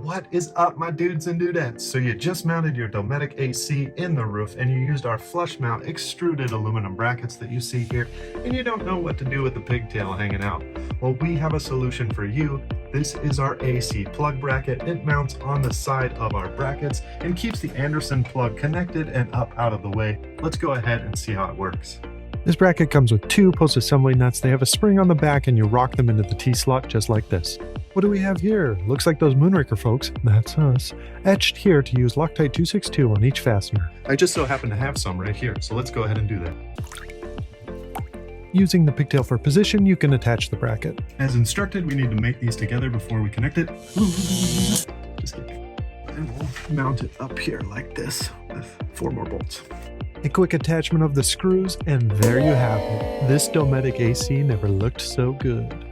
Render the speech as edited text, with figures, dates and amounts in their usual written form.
What is up, my dudes and dudettes? So you just mounted your Dometic AC in the roof and you used our flush mount extruded aluminum brackets that you see here, and you don't know what to do with the pigtail hanging out. Well, we have a solution for you. This is our AC plug bracket. It mounts on the side of our brackets and keeps the Anderson plug connected and up out of the way. Let's go ahead and see how it works. This bracket comes with two post-assembly nuts. They have a spring on the back and you rock them into the T-slot just like this. What do we have here? Looks like those Moonraker folks, that's us, etched here to use Loctite 262 on each fastener. I just so happen to have some right here, so let's go ahead and do that. Using the pigtail for position, you can attach the bracket. As instructed, we need to make these together before we connect it. Just kidding. And we'll mount it up here like this with 4 more bolts. A quick attachment of the screws, and there you have it. This Dometic AC never looked so good.